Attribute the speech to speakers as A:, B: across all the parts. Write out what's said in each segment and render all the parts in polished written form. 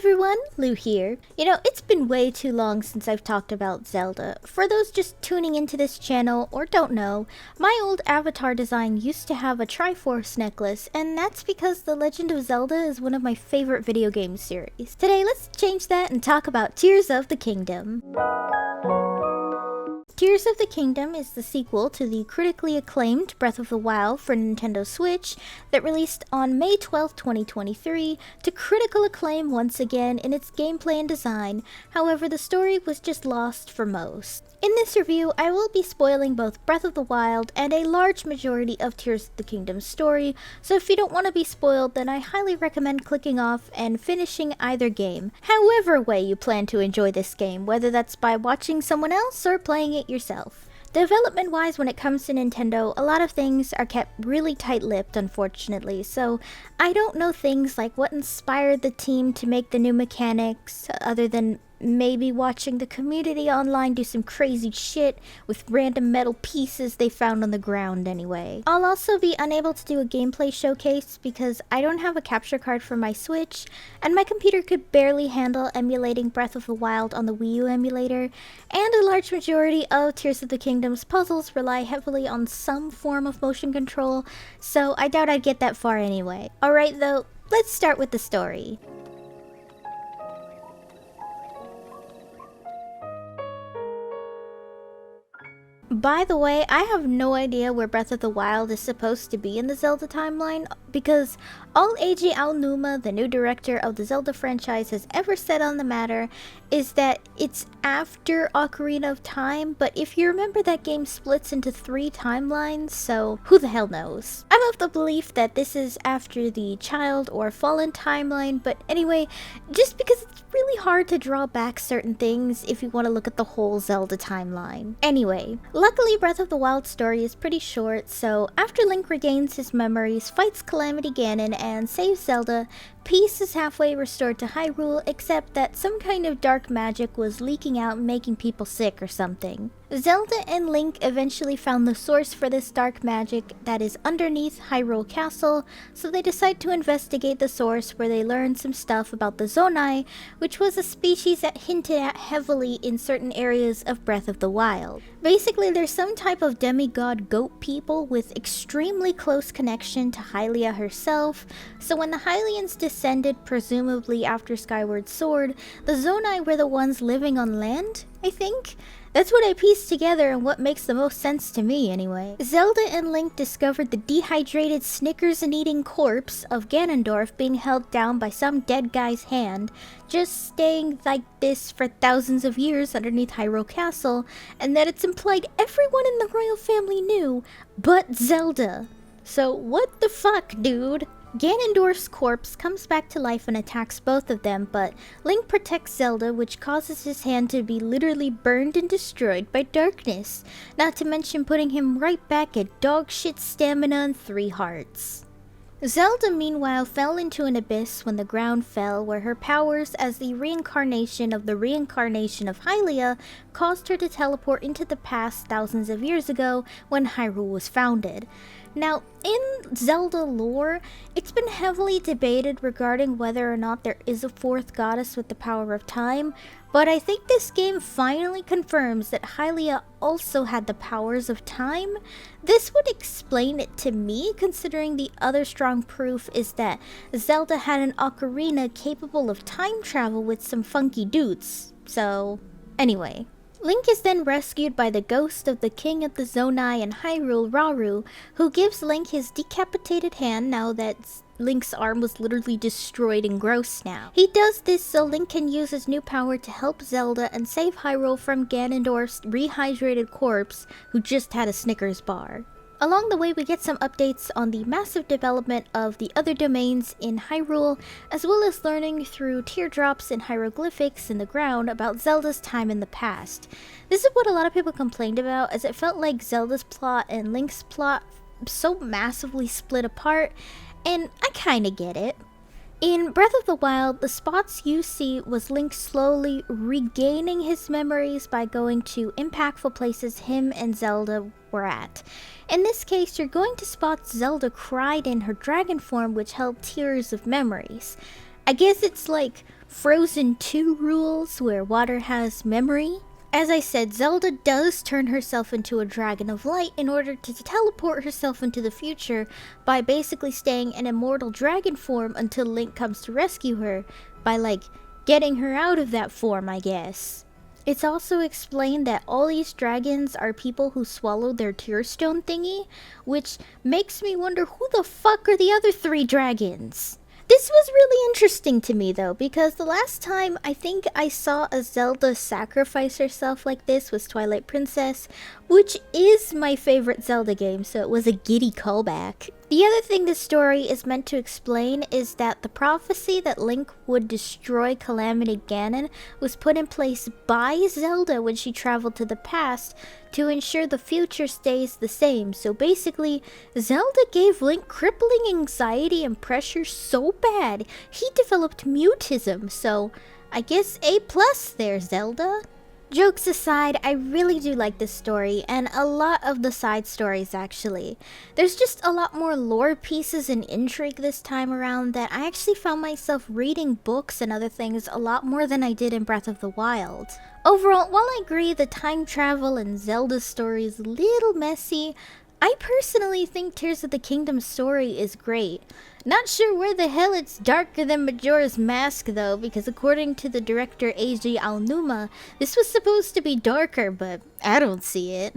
A: everyone, Lou here. It's been way too long since I've talked about Zelda. For those just tuning into this channel or don't know, my old avatar design used to have a Triforce necklace, and that's because The Legend of Zelda is one of my favorite video game series. Today, let's change that and talk about Tears of the Kingdom. Tears of the Kingdom is the sequel to the critically acclaimed Breath of the Wild for Nintendo Switch that released on May 12, 2023, to critical acclaim once again in its gameplay and design. However, the story was just lost for most. In this review, I will be spoiling both Breath of the Wild and a large majority of Tears of the Kingdom's story, so if you don't want to be spoiled, then I highly recommend clicking off and finishing either game. However way you plan to enjoy this game, whether that's by watching someone else or playing it yourself. Development-wise, when it comes to Nintendo, a lot of things are kept really tight-lipped, unfortunately, so I don't know things like what inspired the team to make the new mechanics, other than maybe watching the community online do some crazy shit with random metal pieces they found on the ground anyway. I'll also be unable to do a gameplay showcase because I don't have a capture card for my Switch, and my computer could barely handle emulating Breath of the Wild on the Wii U emulator, and a large majority of Tears of the Kingdom's puzzles rely heavily on some form of motion control, so I doubt I'd get that far anyway. Alright though, let's start with the story. By the way, I have no idea where Breath of the Wild is supposed to be in the Zelda timeline, because all Eiji Aonuma, the new director of the Zelda franchise, has ever said on the matter is that it's after Ocarina of Time, but if you remember, that game splits into 3 timelines, so who the hell knows. I'm of the belief that this is after the Child or Fallen timeline, but anyway, just because it's really hard to draw back certain things if you want to look at the whole Zelda timeline. Anyway, luckily Breath of the Wild story is pretty short, so after Link regains his memories, fights Calamity Ganon, and saves Zelda, peace is halfway restored to Hyrule, except that some kind of dark magic was leaking out and making people sick or something. Zelda and Link eventually found the source for this dark magic that is underneath Hyrule Castle, so they decide to investigate the source, where they learn some stuff about the Zonai, which was a species that hinted at heavily in certain areas of Breath of the Wild. Basically, there's some type of demigod goat people with extremely close connection to Hylia herself, so when the Hylians descended, presumably after Skyward Sword, the Zonai were the ones living on land, I think? That's what I pieced together and what makes the most sense to me anyway. Zelda and Link discovered the dehydrated Snickers-eating corpse of Ganondorf being held down by some dead guy's hand, just staying like this for thousands of years underneath Hyrule Castle, and that it's implied everyone in the royal family knew, but Zelda. So what the fuck, dude? Ganondorf's corpse comes back to life and attacks both of them, but Link protects Zelda, which causes his hand to be literally burned and destroyed by darkness, not to mention putting him right back at dogshit stamina and 3 hearts. Zelda, meanwhile, fell into an abyss when the ground fell, where her powers as the reincarnation of Hylia caused her to teleport into the past thousands of years ago when Hyrule was founded. Now, in Zelda lore, it's been heavily debated regarding whether or not there is a 4th goddess with the power of time, but I think this game finally confirms that Hylia also had the powers of time. This would explain it to me, considering the other strong proof is that Zelda had an ocarina capable of time travel with some funky dudes. So, anyway. Link is then rescued by the ghost of the king of the Zonai in Hyrule, Rauru, who gives Link his decapitated hand now that Link's arm was literally destroyed and gross now. He does this so Link can use his new power to help Zelda and save Hyrule from Ganondorf's rehydrated corpse, who just had a Snickers bar. Along the way, we get some updates on the massive development of the other domains in Hyrule, as well as learning through teardrops and hieroglyphics in the ground about Zelda's time in the past. This is what a lot of people complained about, as it felt like Zelda's plot and Link's plot so massively split apart, and I kinda get it. In Breath of the Wild, the spots you see was Link slowly regaining his memories by going to impactful places him and Zelda were at. In this case, you're going to spot Zelda cried in her dragon form, which held tears of memories. I guess it's like Frozen 2 rules where water has memory. As I said, Zelda does turn herself into a dragon of light in order to teleport herself into the future by basically staying in immortal dragon form until Link comes to rescue her by, like, getting her out of that form, I guess. It's also explained that all these dragons are people who swallowed their tear stone thingy, which makes me wonder who the fuck are the other 3 dragons? This was really interesting to me though, because the last time I think I saw a Zelda sacrifice herself like this was Twilight Princess, which is my favorite Zelda game, so it was a giddy callback. The other thing this story is meant to explain is that the prophecy that Link would destroy Calamity Ganon was put in place by Zelda when she traveled to the past to ensure the future stays the same. So basically, Zelda gave Link crippling anxiety and pressure so bad, he developed mutism, so I guess A+ there, Zelda. Jokes aside, I really do like this story, and a lot of the side stories actually. There's just a lot more lore pieces and intrigue this time around that I actually found myself reading books and other things a lot more than I did in Breath of the Wild. Overall, while I agree the time travel in Zelda's story is a little messy, I personally think Tears of the Kingdom story is great. Not sure where the hell it's darker than Majora's Mask though, because according to the director Eiji Aonuma, this was supposed to be darker, but I don't see it.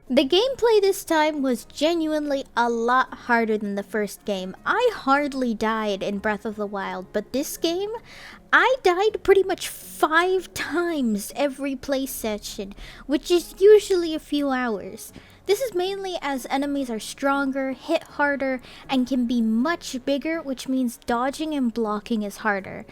A: The gameplay this time was genuinely a lot harder than the first game. I hardly died in Breath of the Wild, but this game, I died pretty much 5 times every play session, which is usually a few hours. This is mainly as enemies are stronger, hit harder, and can be much bigger, which means dodging and blocking is harder.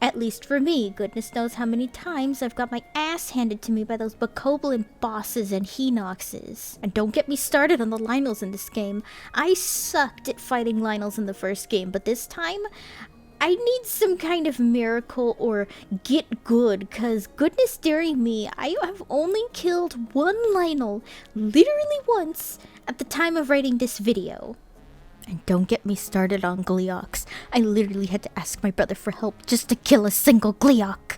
A: At least for me, goodness knows how many times I've got my ass handed to me by those Bokoblin bosses and Hinoxes. And don't get me started on the Lynels in this game. I sucked at fighting Lynels in the first game, but this time, I need some kind of miracle or get good, cause goodness daring me, I have only killed 1 Lynel, literally once, at the time of writing this video. And don't get me started on Gleeoks. I literally had to ask my brother for help just to kill a single Gleeok.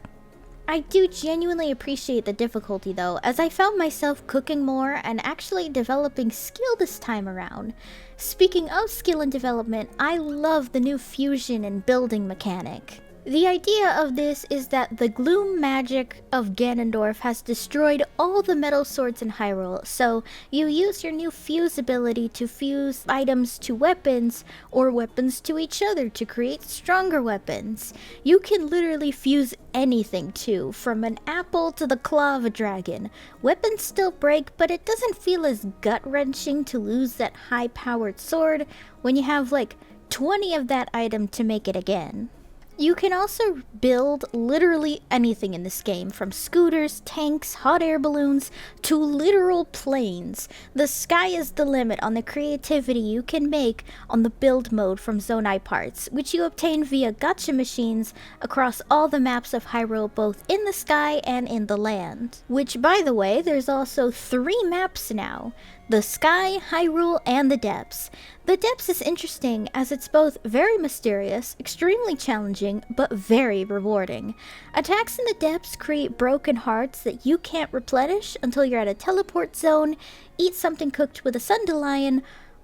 A: I do genuinely appreciate the difficulty though, as I found myself cooking more and actually developing skill this time around. Speaking of skill and development, I love the new fusion and building mechanic. The idea of this is that the gloom magic of Ganondorf has destroyed all the metal swords in Hyrule, so you use your new fuse ability to fuse items to weapons, or weapons to each other to create stronger weapons. You can literally fuse anything too, from an apple to the claw of a dragon. Weapons still break, but it doesn't feel as gut-wrenching to lose that high-powered sword when you have like 20 of that item to make it again. You can also build literally anything in this game, from scooters, tanks, hot air balloons, to literal planes. The sky is the limit on the creativity you can make on the build mode from Zonai parts, which you obtain via gacha machines across all the maps of Hyrule, both in the sky and in the land. Which, by the way, there's also 3 maps now. The Sky, Hyrule, and the Depths. The Depths is interesting as it's both very mysterious, extremely challenging, but very rewarding. Attacks in the Depths create broken hearts that you can't replenish until you're at a teleport zone, eat something cooked with a Sundelion,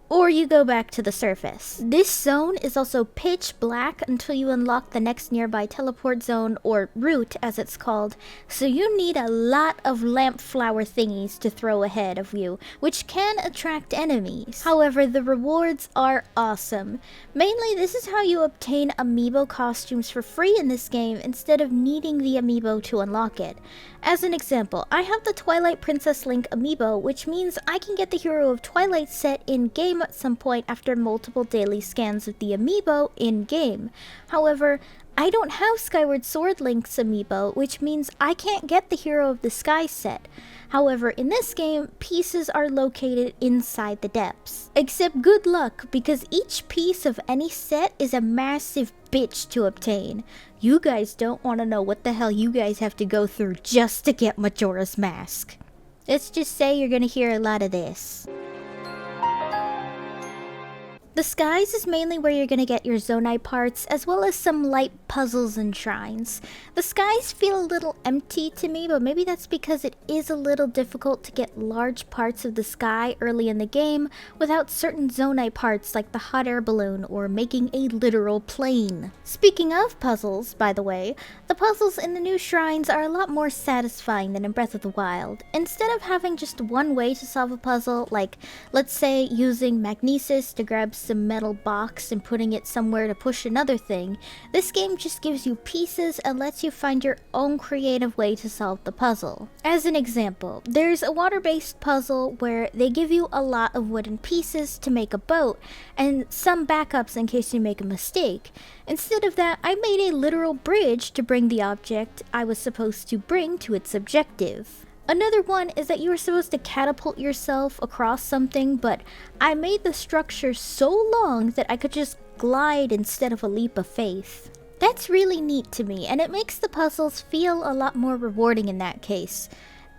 A: or you go back to the surface. This zone is also pitch black until you unlock the next nearby teleport zone, or route as it's called, so you need a lot of lamp flower thingies to throw ahead of you, which can attract enemies. However, the rewards are awesome. Mainly, this is how you obtain amiibo costumes for free in this game instead of needing the amiibo to unlock it. As an example, I have the Twilight Princess Link amiibo, which means I can get the Hero of Twilight set in-game at some point after multiple daily scans of the amiibo in-game. However, I don't have Skyward Sword Link's amiibo, which means I can't get the Hero of the Sky set. However, in this game, pieces are located inside the depths. Except good luck, because each piece of any set is a massive bitch to obtain. You guys don't want to know what the hell you guys have to go through just to get Majora's Mask. Let's just say you're gonna hear a lot of this. The skies is mainly where you're gonna get your Zonai parts, as well as some light puzzles and shrines. The skies feel a little empty to me, but maybe that's because it is a little difficult to get large parts of the sky early in the game without certain Zonai parts like the hot air balloon or making a literal plane. Speaking of puzzles, by the way, the puzzles in the new shrines are a lot more satisfying than in Breath of the Wild. Instead of having just one way to solve a puzzle, like let's say using magnesis to grab some metal box and putting it somewhere to push another thing, this game just gives you pieces and lets you find your own creative way to solve the puzzle. As an example, there's a water-based puzzle where they give you a lot of wooden pieces to make a boat and some backups in case you make a mistake. Instead of that, I made a literal bridge to bring the object I was supposed to bring to its objective. Another one is that you were supposed to catapult yourself across something, but I made the structure so long that I could just glide instead of a leap of faith. That's really neat to me, and it makes the puzzles feel a lot more rewarding in that case.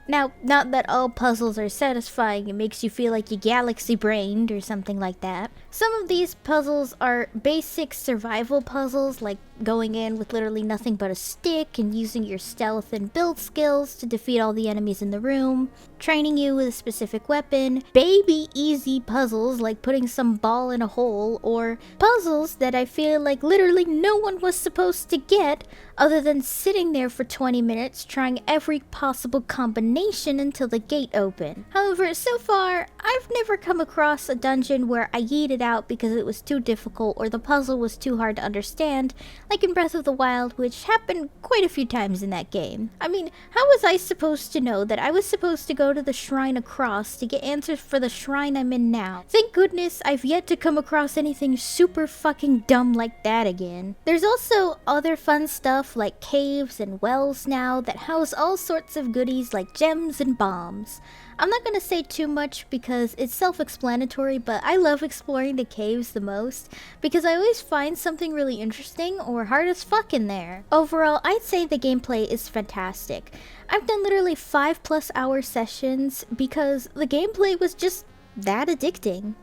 A: Now, not that all puzzles are satisfying, it makes you feel like you galaxy-brained or something like that. Some of these puzzles are basic survival puzzles, like going in with literally nothing but a stick and using your stealth and build skills to defeat all the enemies in the room, training you with a specific weapon, baby easy puzzles like putting some ball in a hole, or puzzles that I feel like literally no one was supposed to get other than sitting there for 20 minutes trying every possible combination until the gate opened. However, so far, I've never come across a dungeon where I yeeted out because it was too difficult or the puzzle was too hard to understand, like in Breath of the Wild, which happened quite a few times in that game. I mean, how was I supposed to know that I was supposed to go to the shrine across to get answers for the shrine I'm in now? Thank goodness I've yet to come across anything super fucking dumb like that again. There's also other fun stuff like caves and wells now that house all sorts of goodies like gems and bombs. I'm not gonna say too much because it's self-explanatory, but I love exploring the caves the most because I always find something really interesting or hard as fuck in there. Overall, I'd say the gameplay is fantastic. I've done literally 5+ hour sessions because the gameplay was just that addicting.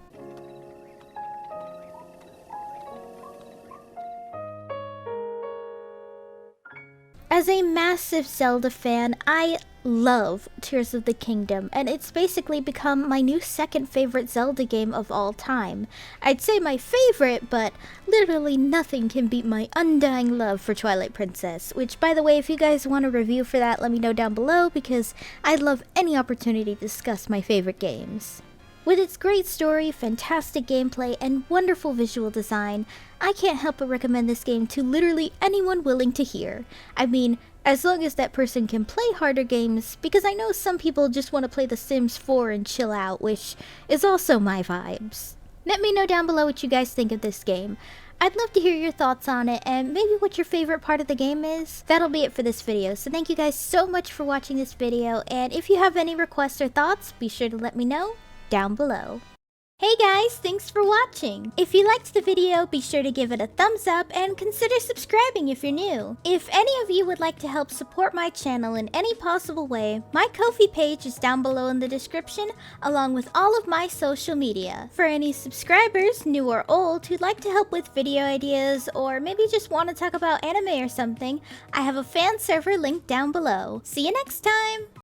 A: As a massive Zelda fan, I love Tears of the Kingdom, and it's basically become my new second favorite Zelda game of all time. I'd say my favorite, but literally nothing can beat my undying love for Twilight Princess, which, by the way, if you guys want a review for that, let me know down below, because I'd love any opportunity to discuss my favorite games. With its great story, fantastic gameplay, and wonderful visual design, I can't help but recommend this game to literally anyone willing to hear. I mean, as long as that person can play harder games, because I know some people just want to play The Sims 4 and chill out, which is also my vibes. Let me know down below what you guys think of this game. I'd love to hear your thoughts on it and maybe what your favorite part of the game is. That'll be it for this video, so thank you guys so much for watching this video, and if you have any requests or thoughts, be sure to let me know down below. Hey guys, thanks for watching! If you liked the video, be sure to give it a thumbs up and consider subscribing if you're new. If any of you would like to help support my channel in any possible way, my Ko-fi page is down below in the description, along with all of my social media. For any subscribers, new or old, who'd like to help with video ideas, or maybe just want to talk about anime or something, I have a fan server linked down below. See you next time!